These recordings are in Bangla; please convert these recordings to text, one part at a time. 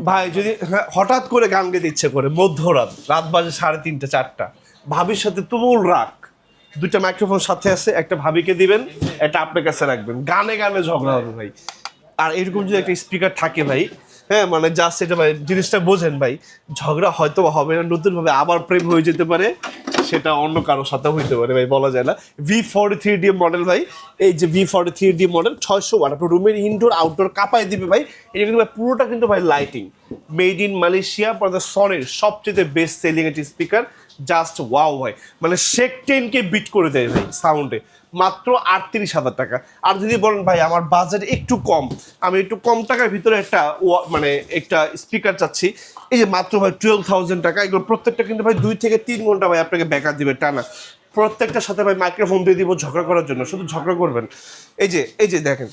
ভাই যদি হঠাৎ করে গান গেতে ইচ্ছে করে মধ্যরাত, রাত বাজে 3:30 4টা, ভাবির সাথে তুমুল রাগ, দুইটা মাইক্রোফোন সাথে আছে, একটা ভাবিকে দিবেন, একটা আপনার কাছে রাখবেন, গানে গানে ঝগড়া হবে ভাই। আর এরকম যদি একটা স্পিকার থাকে ভাই, হ্যাঁ মানে জাস্ট এটা ভাই জিনিসটা বোঝেন ভাই, ঝগড়া হয়তো হবে না, নতুনভাবে আবার প্রেম হয়ে যেতে পারে, সেটা অন্য কারোর সাথে হইতে পারে ভাই, বলা যায় না। V43D মডেল ভাই, এই যে V43D মডেল 600 ওয়াট, আপনার রুমের ইনডোর আউটডোর কাঁপায় দিবে ভাই। এটা কিন্তু ভাই পুরোটা কিন্তু ভাই লাইটিং, মেড ইন মালয়েশিয়া, সনির সবচেয়ে বেস্ট সেলিং একটি স্পিকার, জাস্ট ওয়াও ভাই, মানে শেক 10কে বিট করে দেয় ভাই সাউন্ডে, মাত্র 38,000 টাকা। আর যদি বলেন ভাই আমার বাজেট একটু কম, আমি একটু কম টাকার ভিতরে একটা মানে একটা স্পিকার চাচ্ছি, এই যে মাত্র ভাই 12,000 টাকা, এগুলো প্রত্যেকটা কিন্তু ভাই 2 থেকে 3 ঘন্টা ভাই আপনাকে ব্যাকআপ দিবে টানা, প্রত্যেকটার সাথে ভাই মাইক্রোফোন দিয়ে দিব ঝগড়া করার জন্য, শুধু ঝগড়া করবেন। এই যে দেখেন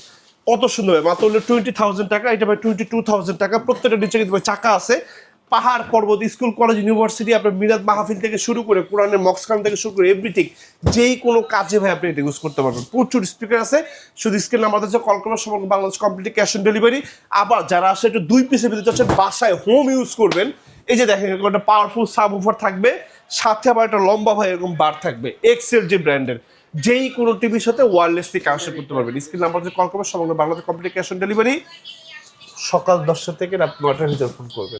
কত সুন্দর ভাই, মাত্র হলো 20,000 টাকা, এটা ভাই 22,000 টাকা, প্রত্যেকটা নিচে কিন্তু ভাই চাকা আছে, পাহাড় পর্বত, স্কুল কলেজ ইউনিভার্সিটি, আপনার মিলাদ মাহফিল থেকে শুরু করে কোরআনের মক্সখান থেকে শুরু করে এভরিথিং, যেই কোনো কাজে ভাই আপনি এটা ইউজ করতে পারবেন। প্রচুর স্পিকার আছে, শুধু স্ক্রিন নাম্বার আছে, কল করার সময় Bangladesh complete cash on delivery. আবার যারা আসে একটু 2 পিসের ভিতরে চাচ্ছেন বাসায় হোম ইউজ করবেন, এই যে দেখেন এরকম একটা পাওয়ারফুল সাব উফার থাকবে, সাথে আবার একটা লম্বা ভাই এরকম বার থাকবে, এক্সেল যে ব্র্যান্ডের, যেই কোনো টিভির সাথে ওয়্যারলেসলি কানেকশন করতে পারবেন। স্ক্রিন নাম্বার কল করবেন, সমগ্র Bangladesh complete cash on delivery, সকাল 10টা থেকে রাত 9টার ভিতরে ফোন করবেন।